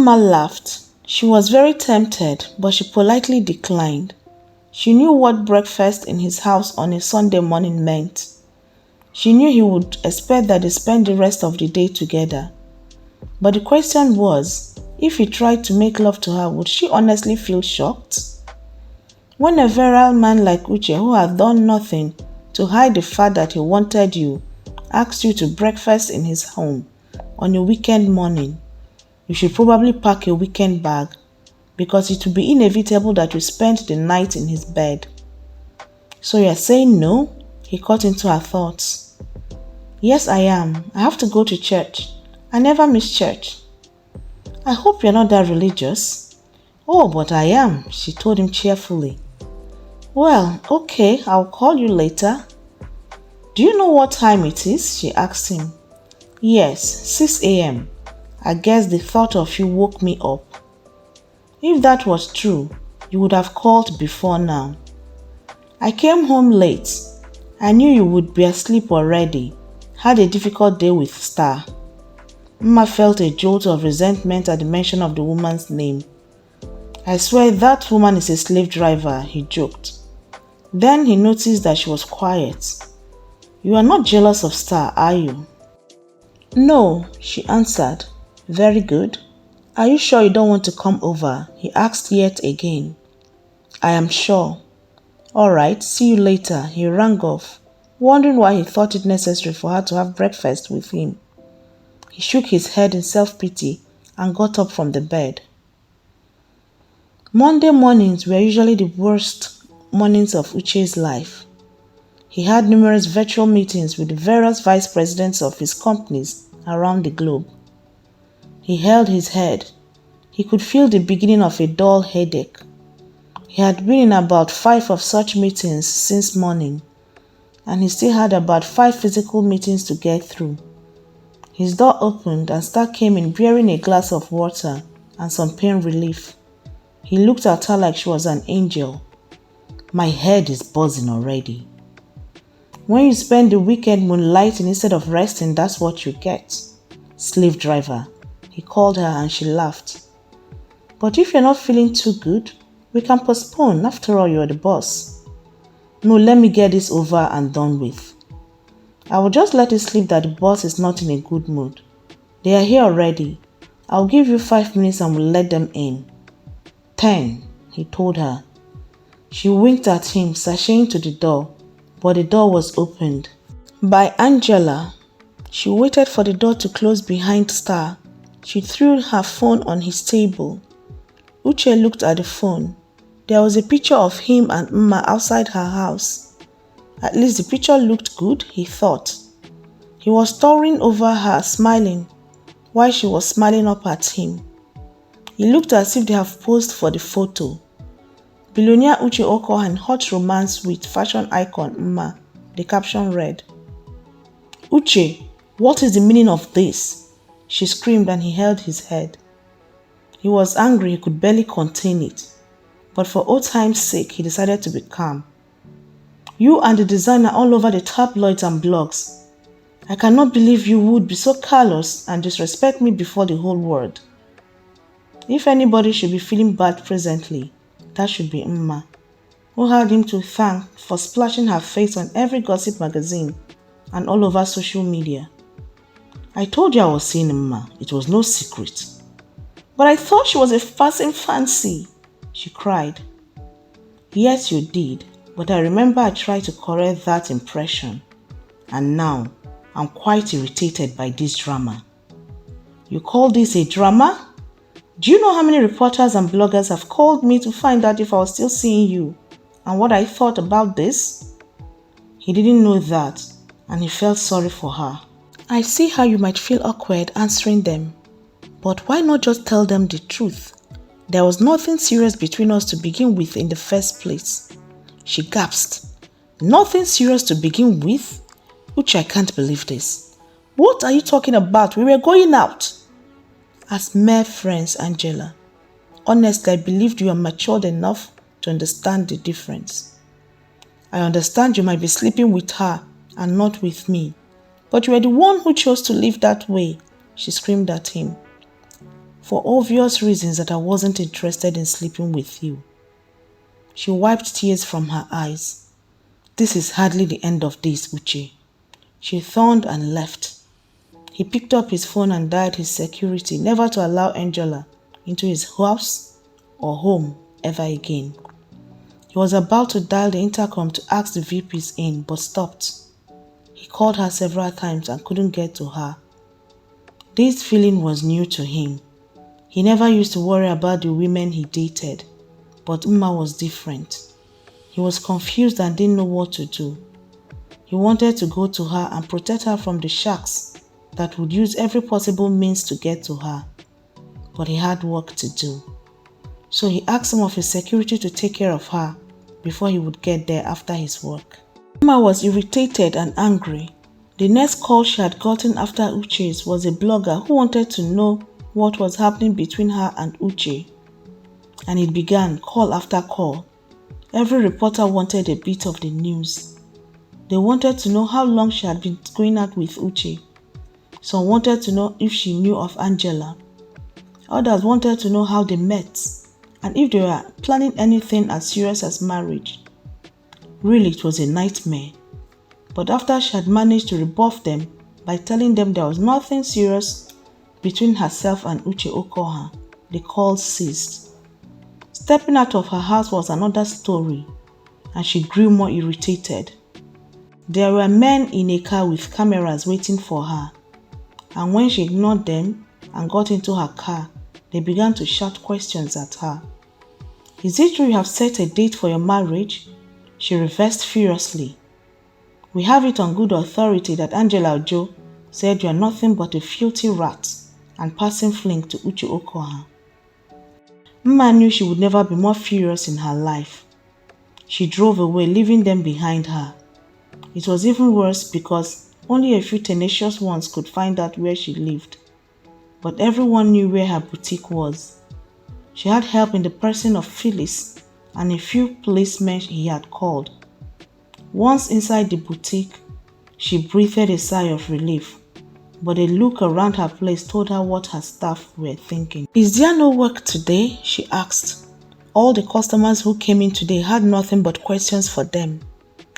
Mma laughed. She was very tempted, but she politely declined. She knew what breakfast in his house on a Sunday morning meant. She knew he would expect that they spend the rest of the day together. But the question was, if he tried to make love to her, would she honestly feel shocked? When a virile man like Uche, who had done nothing to hide the fact that he wanted you, asked you to breakfast in his home on a weekend morning, you should probably pack a weekend bag, because it would be inevitable that you spent the night in his bed. So you're saying no? He caught into her thoughts. Yes, I am. I have to go to church. I never miss church. I hope you're not that religious. Oh, but I am, she told him cheerfully. Well, okay, I'll call you later. Do you know what time it is? She asked him. Yes, 6 a.m. I guess the thought of you woke me up. If that was true, you would have called before now. I came home late. I knew you would be asleep already. Had a difficult day with Star. Mma felt a jolt of resentment at the mention of the woman's name. I swear that woman is a slave driver, he joked. Then he noticed that she was quiet. You are not jealous of Star, are you? No, she answered. Very good. Are you sure you don't want to come over? He asked yet again. I am sure. All right, see you later. He rang off, wondering why he thought it necessary for her to have breakfast with him. He shook his head in self-pity and got up from the bed. Monday mornings were usually the worst mornings of Uche's life. He had numerous virtual meetings with the various vice presidents of his companies around the globe. He held his head. He could feel the beginning of a dull headache. He had been in about 5 of such meetings since morning, and he still had about 5 physical meetings to get through. His door opened and Star came in bearing a glass of water and some pain relief. He looked at her like she was an angel. My head is buzzing already. When you spend the weekend moonlighting instead of resting, that's what you get. Slave driver. He called her and she laughed. But if you're not feeling too good, we can postpone. After all, you're the boss. No, let me get this over and done with. I will just let it slip that the boss is not in a good mood. They are here already. I'll give you 5 minutes and we'll let them in. 10, he told her. She winked at him, sashaying to the door, but the door was opened by Angela. She waited for the door to close behind Star. She threw her phone on his table. Uche looked at the phone. There was a picture of him and Mma outside her house. At least the picture looked good, he thought. He was towering over her, smiling, while she was smiling up at him. He looked as if they have posed for the photo. Billionaire Uche Oko and hot romance with fashion icon Mma, the caption read. Uche, what is the meaning of this? She screamed and he held his head. He was angry, he could barely contain it. But for old time's sake, he decided to be calm. You and the designer all over the tabloids and blogs. I cannot believe you would be so callous and disrespect me before the whole world. If anybody should be feeling bad presently, that should be Mma, who had him to thank for splashing her face on every gossip magazine and all over social media. I told you I was seeing Mma. It was no secret. But I thought she was a passing fancy, she cried. Yes, you did, but I remember I tried to correct that impression. And now, I'm quite irritated by this drama. You call this a drama? Do you know how many reporters and bloggers have called me to find out if I was still seeing you and what I thought about this? He didn't know that, and he felt sorry for her. I see how you might feel awkward answering them, but why not just tell them the truth? There was nothing serious between us to begin with in the first place. She gasped. Nothing serious to begin with? Uche, I can't believe this. What are you talking about? We were going out. As mere friends, Angela. Honestly, I believed you are matured enough to understand the difference. I understand you might be sleeping with her and not with me. But you are the one who chose to live that way, she screamed at him. for obvious reasons that I wasn't interested in sleeping with you. She wiped tears from her eyes. This is hardly the end of this, Uche. She turned and left. He picked up his phone and dialed his security never to allow Angela into his house or home ever again. He was about to dial the intercom to ask the VPs in but stopped. He called her several times and couldn't get to her. This feeling was new to him. He never used to worry about the women he dated, but Mma was different. He was confused and didn't know what to do. He wanted to go to her and protect her from the sharks that would use every possible means to get to her, but he had work to do. So he asked some of his security to take care of her before he would get there after his work. Mma was irritated and angry. The next call she had gotten after Uche's was a blogger who wanted to know what was happening between her and Uche. And it began call after call. Every reporter wanted a bit of the news. They wanted to know how long she had been going out with Uche. Some wanted to know if she knew of Angela. Others wanted to know how they met and if they were planning anything as serious as marriage. Really, it was a nightmare. But after she had managed to rebuff them by telling them there was nothing serious between herself and Uche Okoha, the calls ceased. Stepping out of her house was another story, and she grew more irritated. There were men in a car with cameras waiting for her, and when she ignored them and got into her car, they began to shout questions at her. Is it true you have set a date for your marriage? She reversed furiously. We have it on good authority that Angela Ojo said you are nothing but a filthy rat and passing fling to Uche Okoha. Mma knew she would never be more furious in her life. She drove away, leaving them behind her. It was even worse because only a few tenacious ones could find out where she lived. But everyone knew where her boutique was. She had help in the person of Phyllis and a few policemen he had called. Once inside the boutique, she breathed a sigh of relief, but a look around her place told her what her staff were thinking. Is there no work today? She asked. All the customers who came in today had nothing but questions for them.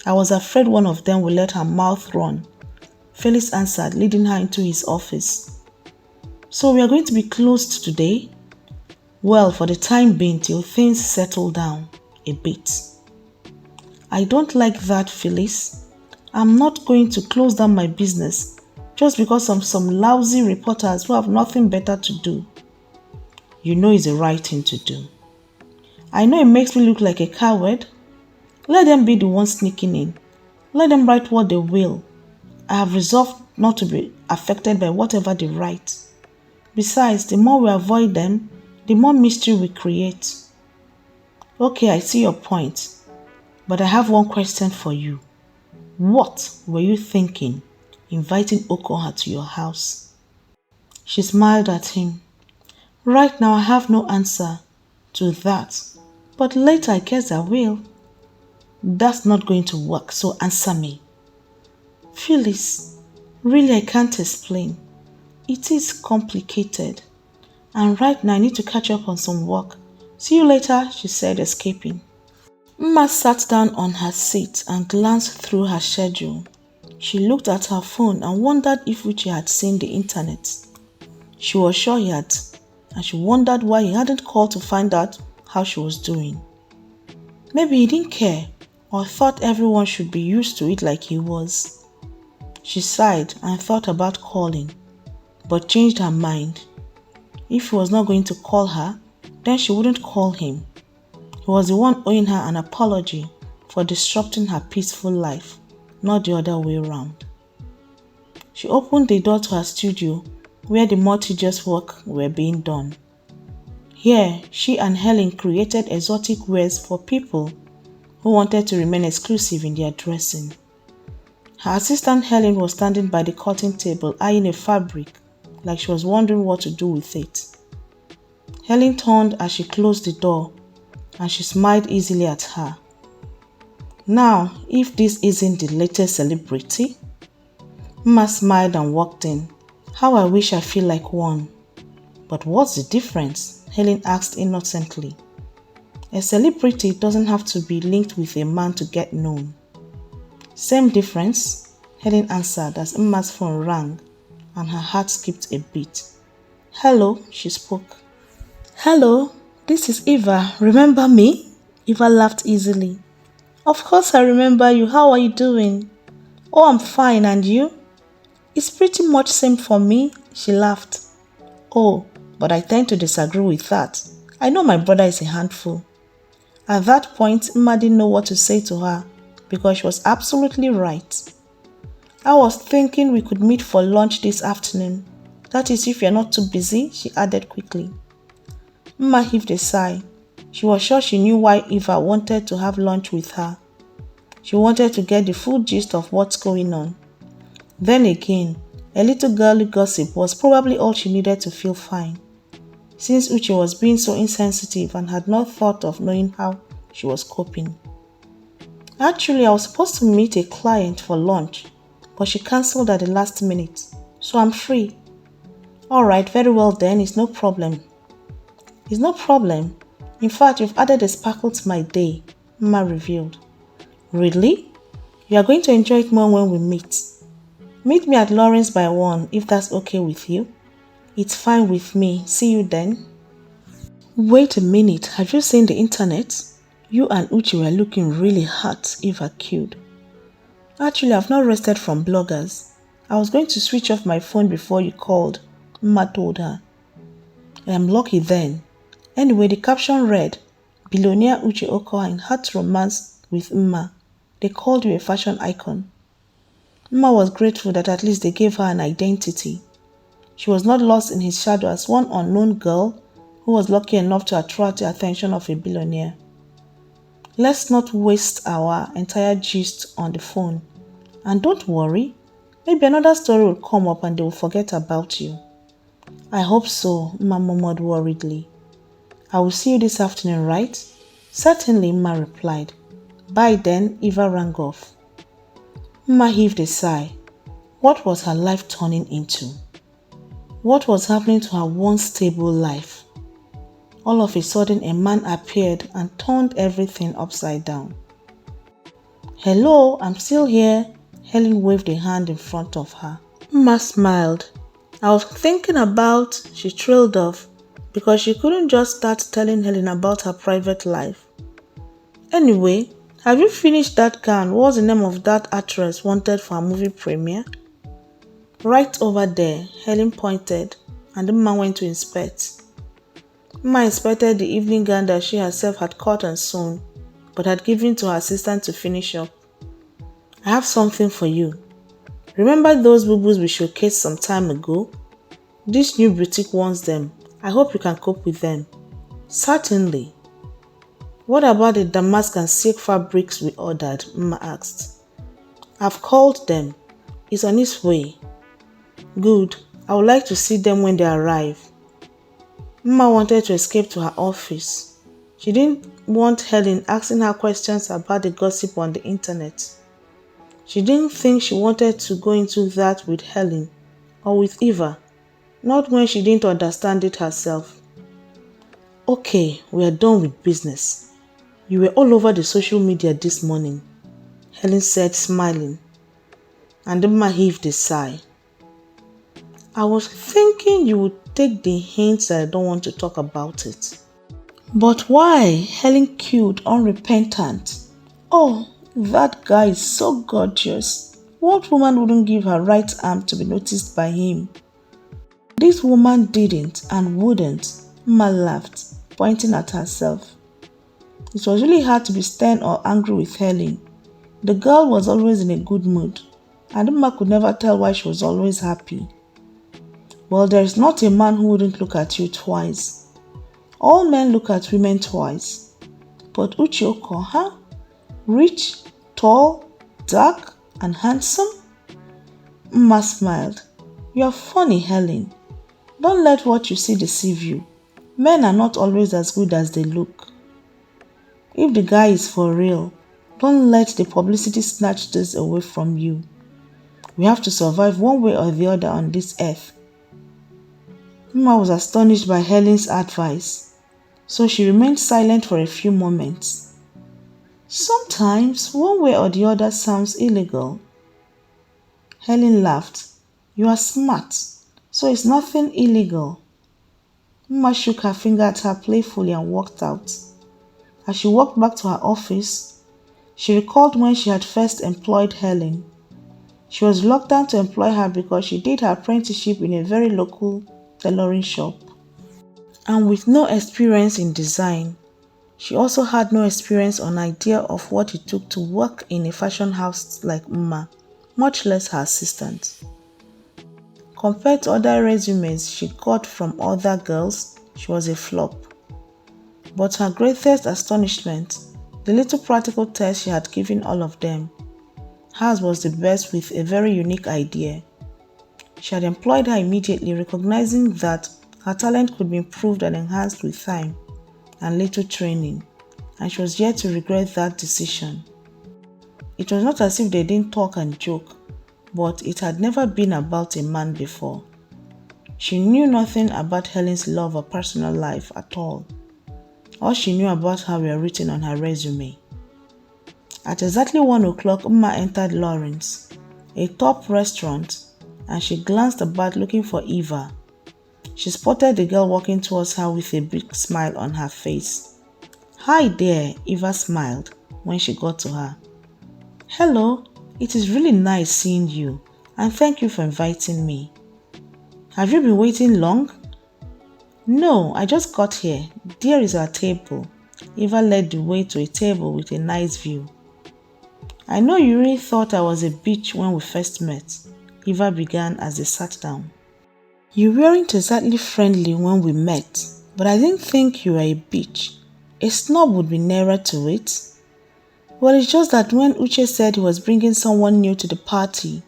I was afraid one of them would let her mouth run. Phyllis answered, leading her into his office. So we are going to be closed today? Well, for the time being till things settle down a bit. I don't like that, Phyllis. I'm not going to close down my business just because of some lousy reporters who have nothing better to do. You know it's the right thing to do. I know it makes me look like a coward. Let them be the ones sneaking in. Let them write what they will. I have resolved not to be affected by whatever they write. Besides, the more we avoid them, the more mystery we create. Okay, I see your point. But I have one question for you. What were you thinking inviting Okoha to your house? She smiled at him. Right now I have no answer to that, but later I guess I will. That's not going to work, so answer me. Phyllis, really I can't explain. It is complicated. And right now I need to catch up on some work. See you later, she said, escaping. Mma sat down on her seat and glanced through her schedule. She looked at her phone and wondered if Uche had seen the internet. She was sure he had, and she wondered why he hadn't called to find out how she was doing. Maybe he didn't care or thought everyone should be used to it like he was. She sighed and thought about calling, but changed her mind. If he was not going to call her, then she wouldn't call him. He was the one owing her an apology for disrupting her peaceful life, not the other way around. She opened the door to her studio where the more tedious work were being done. Here, she and Helen created exotic wares for people who wanted to remain exclusive in their dressing. Her assistant Helen was standing by the cutting table eyeing a fabric like she was wondering what to do with it. Helen turned as she closed the door and she smiled easily at her. Now, if this isn't the latest celebrity? Mma smiled and walked in. How I wish I feel like one. But what's the difference? Helen asked innocently. A celebrity doesn't have to be linked with a man to get known. Same difference, Helen answered as Emma's phone rang and her heart skipped a beat. Hello, she spoke. Hello, this is Eva. Remember me? Eva laughed easily. Of course I remember you. How are you doing? Oh, I'm fine, and you? It's pretty much same for me, she laughed. Oh, but I tend to disagree with that. I know my brother is a handful. At that point, Emma didn't know what to say to her because she was absolutely right. I was thinking we could meet for lunch this afternoon. That is if you're not too busy, she added quickly. Emma heaved a sigh. She was sure she knew why Eva wanted to have lunch with her. She wanted to get the full gist of what's going on. Then again, a little girly gossip was probably all she needed to feel fine, since Uche was being so insensitive and had not thought of knowing how she was coping. Actually, I was supposed to meet a client for lunch, but she cancelled at the last minute, so I'm free. Alright, very well then, it's no problem. It's no problem. In fact, you've added a sparkle to my day, Emma revealed. Really? You are going to enjoy it more when we meet. Meet me at Lawrence by 1 if that's okay with you. It's fine with me. See you then. Wait a minute, have you seen the internet? You and Uche were looking really hot, Eva queued. Actually, I've not rested from bloggers. I was going to switch off my phone before you called, Emma told her. I am lucky then. Anyway, the caption read, Billionaire Uche Okoha in hot romance with Emma. They called you a fashion icon. Emma was grateful that at least they gave her an identity. She was not lost in his shadow as one unknown girl who was lucky enough to attract the attention of a billionaire. Let's not waste our entire gist on the phone. And don't worry, maybe another story will come up and they will forget about you. I hope so, Emma murmured worriedly. I will see you this afternoon, right? Certainly, Emma replied. Bye then, Eva rang off. Emma heaved a sigh. What was her life turning into? What was happening to her once stable life? All of a sudden, a man appeared and turned everything upside down. Hello, I'm still here. Helen waved a hand in front of her. Emma smiled. I was thinking about, she trailed off, because she couldn't just start telling Helen about her private life. Anyway, have you finished that gown? What's the name of that actress wanted for a movie premiere? Right over there, Helen pointed, and the man went to inspect. Emma inspected the evening gown that she herself had cut and sewn, but had given to her assistant to finish up. I have something for you. Remember those boo-boos we showcased some time ago? This new boutique wants them. I hope you can cope with them. Certainly. What about the damask and silk fabrics we ordered? Emma asked. I've called them. It's on its way. Good. I would like to see them when they arrive. Emma wanted to escape to her office. She didn't want Helen asking her questions about the gossip on the internet. She didn't think she wanted to go into that with Helen or with Eva, not when she didn't understand it herself. Okay, we are done with business. You were all over the social media this morning, Helen said, smiling, and Emma heaved a sigh. I was thinking you would take the hint that I don't want to talk about it. But why? Helen queued, unrepentant. Oh, that guy is so gorgeous. What woman wouldn't give her right arm to be noticed by him? This woman didn't and wouldn't, Emma laughed, pointing at herself. It was really hard to be stern or angry with Helen. The girl was always in a good mood, and Emma could never tell why she was always happy. Well, there is not a man who wouldn't look at you twice. All men look at women twice. But Uche Okoha, rich, tall, dark, and handsome? Emma smiled. You are funny, Helen. Don't let what you see deceive you. Men are not always as good as they look. If the guy is for real, don't let the publicity snatch this away from you. We have to survive one way or the other on this earth. Mama was astonished by Helen's advice, so she remained silent for a few moments. Sometimes, one way or the other sounds illegal. Helen laughed. You are smart, so it's nothing illegal. Mama shook her finger at her playfully and walked out. As she walked back to her office, she recalled when she had first employed Helen. She was reluctant to employ her because she did her apprenticeship in a very local tailoring shop. And with no experience in design, she also had no experience or idea of what it took to work in a fashion house like Mama, much less her assistant. Compared to other resumes she got from other girls, she was a flop. But her greatest astonishment, the little practical test she had given all of them, hers was the best with a very unique idea. She had employed her immediately, recognizing that her talent could be improved and enhanced with time and little training, and she was yet to regret that decision. It was not as if they didn't talk and joke, but it had never been about a man before. She knew nothing about Helen's love or personal life at all. All she knew about her were written on her resume. At exactly 1 o'clock, Umma entered Lawrence, a top restaurant, and she glanced about looking for Eva. She spotted the girl walking towards her with a big smile on her face. Hi there, Eva smiled when she got to her. Hello, it is really nice seeing you, and thank you for inviting me. Have you been waiting long? No, I just got here. There is our table. Eva led the way to a table with a nice view. I know you really thought I was a bitch when we first met, Eva began as they sat down. You weren't exactly friendly when we met, but I didn't think you were a bitch. A snob would be nearer to it. Well, it's just that when Uche said he was bringing someone new to the party,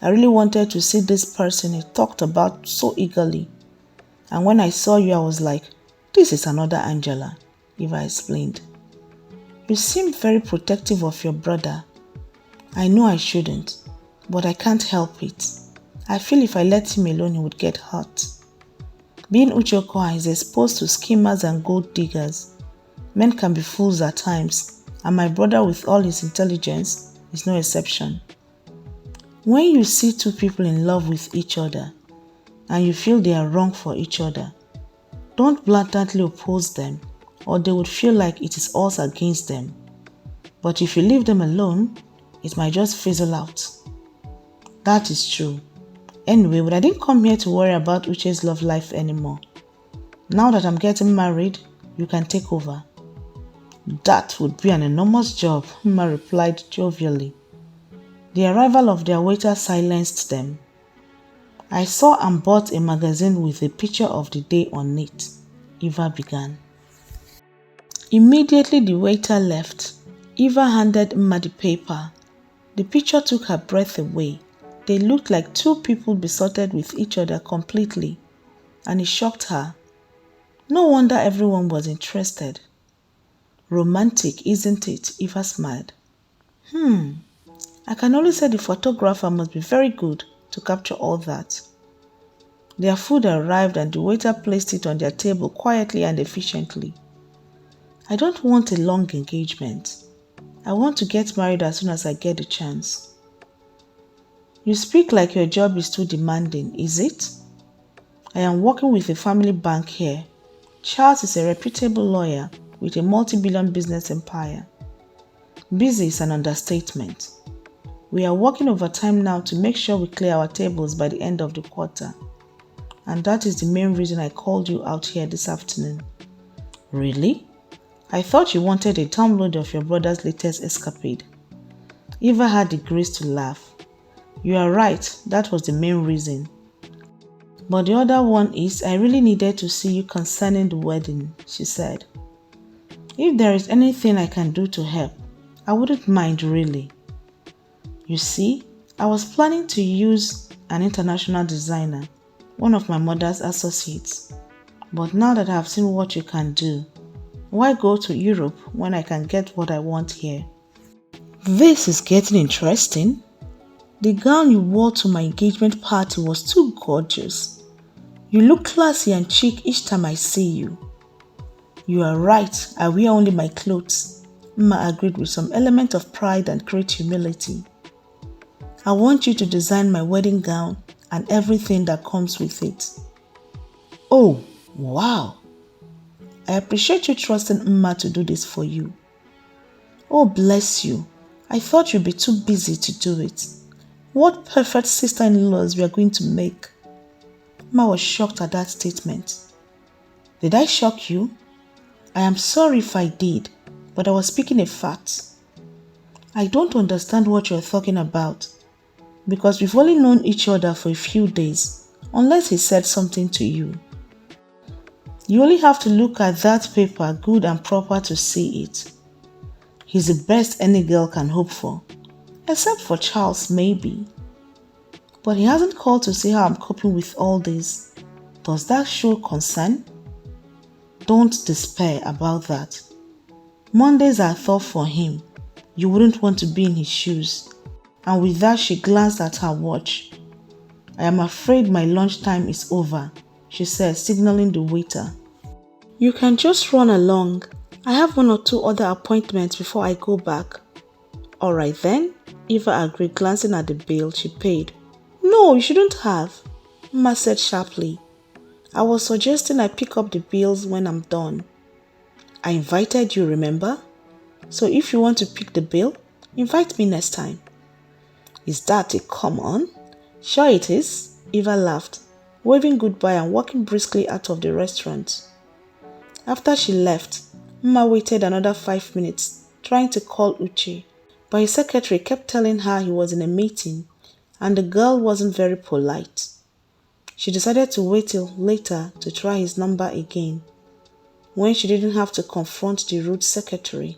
I really wanted to see this person he talked about so eagerly. And when I saw you, I was like, this is another Angela, Eva explained. You seemed very protective of your brother. I know I shouldn't, but I can't help it. I feel if I let him alone, he would get hurt. Being Uche Okoha is exposed to schemers and gold diggers. Men can be fools at times, and my brother, with all his intelligence, is no exception. When you see two people in love with each other, and you feel they are wrong for each other, don't blatantly oppose them, or they would feel like it is us against them. But if you leave them alone, it might just fizzle out. That is true. Anyway, but I didn't come here to worry about Uche's love life anymore. Now that I'm getting married, you can take over. That would be an enormous job, Mma replied jovially. The arrival of their waiter silenced them. I saw and bought a magazine with a picture of the day on it, Eva began. Immediately the waiter left, Eva handed Mma the paper. The picture took her breath away. They looked like two people besotted with each other completely, and it shocked her. No wonder everyone was interested. Romantic, isn't it? Eva smiled. I can only say the photographer must be very good to capture all that. Their food arrived and the waiter placed it on their table quietly and efficiently. I don't want a long engagement. I want to get married as soon as I get the chance. You speak like your job is too demanding, is it? I am working with a family bank here. Charles is a reputable lawyer with a multi-billion business empire. Busy is an understatement. We are working overtime now to make sure we clear our tables by the end of the quarter. And that is the main reason I called you out here this afternoon. Really? I thought you wanted a download of your brother's latest escapade. Eva had the grace to laugh. You are right, that was the main reason. But the other one is I really needed to see you concerning the wedding, she said. If there is anything I can do to help, I wouldn't mind really. You see, I was planning to use an international designer, one of my mother's associates. But now that I have seen what you can do, why go to Europe when I can get what I want here? This is getting interesting. The gown you wore to my engagement party was too gorgeous. You look classy and chic each time I see you. You are right, I wear only my clothes, Mma agreed with some element of pride and great humility. I want you to design my wedding gown and everything that comes with it. Oh, wow. I appreciate you trusting Mma to do this for you. Oh, bless you. I thought you'd be too busy to do it. What perfect sister-in-laws we are going to make. Mma was shocked at that statement. Did I shock you? I am sorry if I did, but I was speaking a fact. I don't understand what you're talking about, because we've only known each other for a few days, unless he said something to you. You only have to look at that paper good and proper to see it. He's the best any girl can hope for, except for Charles maybe. But he hasn't called to see how I'm coping with all this. Does that show concern? Don't despair about that. Mondays are tough for him. You wouldn't want to be in his shoes. And with that, she glanced at her watch. I am afraid my lunchtime is over, she said, signaling the waiter. You can just run along. I have 1 or 2 other appointments before I go back. Alright then, Eva agreed, glancing at the bill she paid. No, you shouldn't have, Mma said sharply. I was suggesting I pick up the bills when I'm done. I invited you, remember? So if you want to pick the bill, invite me next time. Is that a come on? Sure it is, Eva laughed, waving goodbye and walking briskly out of the restaurant. After she left, Mma waited another 5 minutes, trying to call Uche, but his secretary kept telling her he was in a meeting and the girl wasn't very polite. She decided to wait till later to try his number again, when she didn't have to confront the rude secretary.